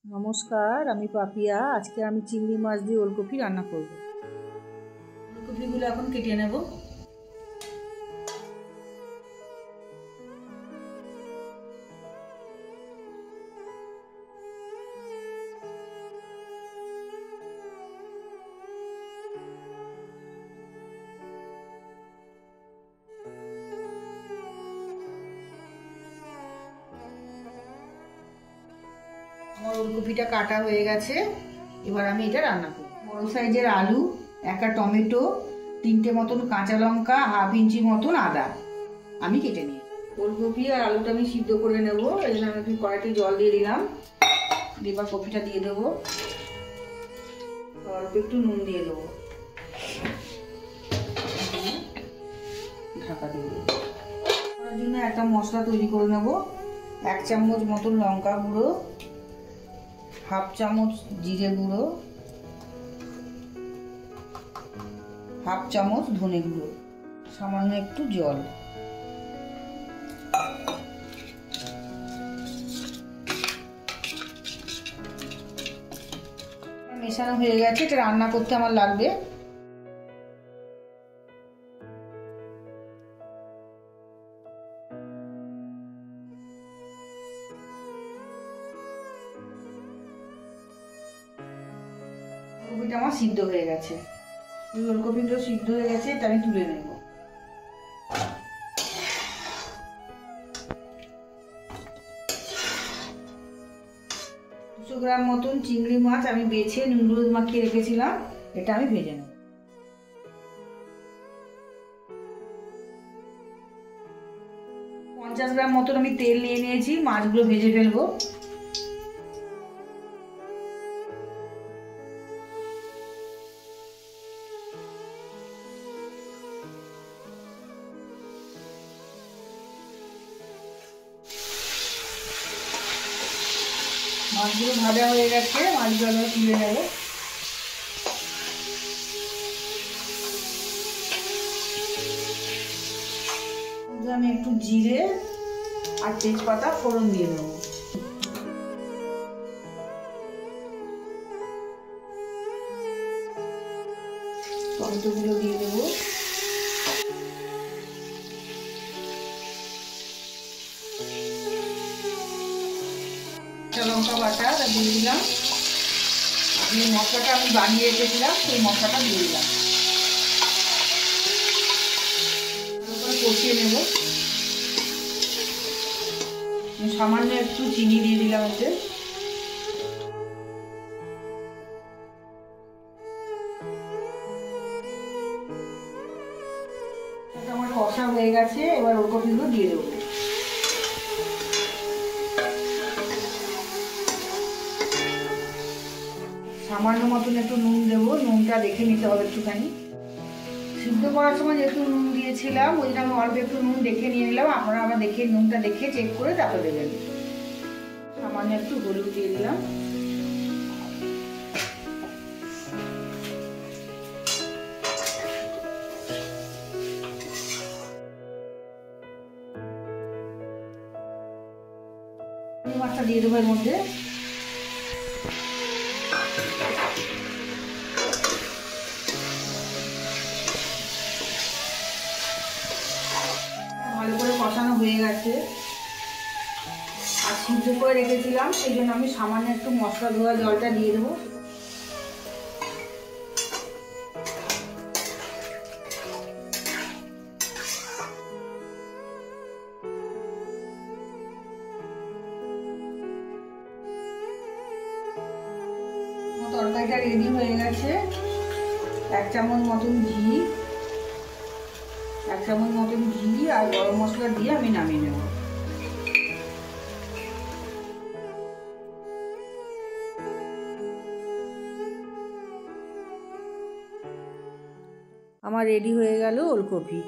নমস্কার, আমি পাপিয়া। আজকে আমি চিংড়ি মাছ দিয়ে ওলকপি রান্না করব। ওলকপিগুলো এখন কেটে নেব। আমার ওলকপিটা কাটা হয়ে গেছে, এবার আমি এটা রান্না করব। বড় সাইজের আলু, একটা টমেটো, 3টে মতন কাঁচা লঙ্কা, হাফ ইঞ্চি মতন আদা আমি কেটে নিই। ওলকপি আর আলুটা আমি সিদ্ধ করে নেব। এই জন্য আমি কড়াইতে জল দিয়ে দিলাম। এবার কপিটা দিয়ে দেবো, অল্প একটু নুন দিয়ে দেবো, ঢাকা দিয়ে দেবো। করার জন্য একটা মশলা তৈরি করে নেব। 1 চামচ মতন লঙ্কা গুঁড়ো, হাফ চামচ জিরে গুঁড়ো, হাফ চামচ ধনে গুঁড়ো, সামান্য একটু জল। মেশানো হয়ে গেছে, এটা রান্না করতে আমার লাগবে। ওলকপিটা আমার সিদ্ধ হয়ে গেছে। ওলকপিগুলো সিদ্ধ হয়ে গেছে, এটা আমি তুলে নেব। 200 গ্রাম মতন চিংড়ি মাছ আমি বেছে নুন হলুদ মাখিয়ে রেখেছিলাম, এটা আমি ভেজে নেব। 50 গ্রাম মতন আমি তেল নিয়ে নিয়েছি, মাছগুলো ভেজে ফেলবো। মাছগুলো ভাজা হয়ে গেছে, মাছগুলো আমি তুলে নেব। আমি একটু জিরে আর তেজপাতা ফোড়ন দিয়ে দেবো। টমেটোগুলো দিয়ে দেবো। লঙ্কা বাটা দিয়ে দিলাম। এই মশলাটা আমি বানিয়ে রেখেছিলাম, সেই মশলাটা দিয়ে দিলাম। কষিয়ে নেব। সামান্য একটু চিনি দিয়ে দিলাম এতে। আমার কষা হয়ে গেছে, এবার ওলকপিগুলো দিয়ে দেবো। সামান্য মতন একটু নুন দেবো, নুনটা দেখে নিতে হবে একটুখানি। সিদ্ধ করার সময় যেহেতু নুন দিয়েছিলাম, ওই জন্য আমি অল্প একটু নুন দেখে নিয়ে নিলাম। আপনারা আবার দেখে নুনটা দেখে চেক করে তারপরে দেবেন। সামান্য একটু হলুদ দিয়ে দিলাম। মাছটা দিয়ে দেবো এর মধ্যে। ভালো করে কষানো হয়ে গেছে, আর সিদ্ধ করে রেখেছিলাম, সেই জন্য আমি সামান্য একটু মশলা ধোয়া জলটা দিয়ে দেবো। তরকারিটা রেডি হয়ে গেছে। 1 চামচ মতন ঘি আর গরম মশলা দিয়ে আমি নামিয়ে নেব। আমার রেডি হয়ে গেল ওলকপি।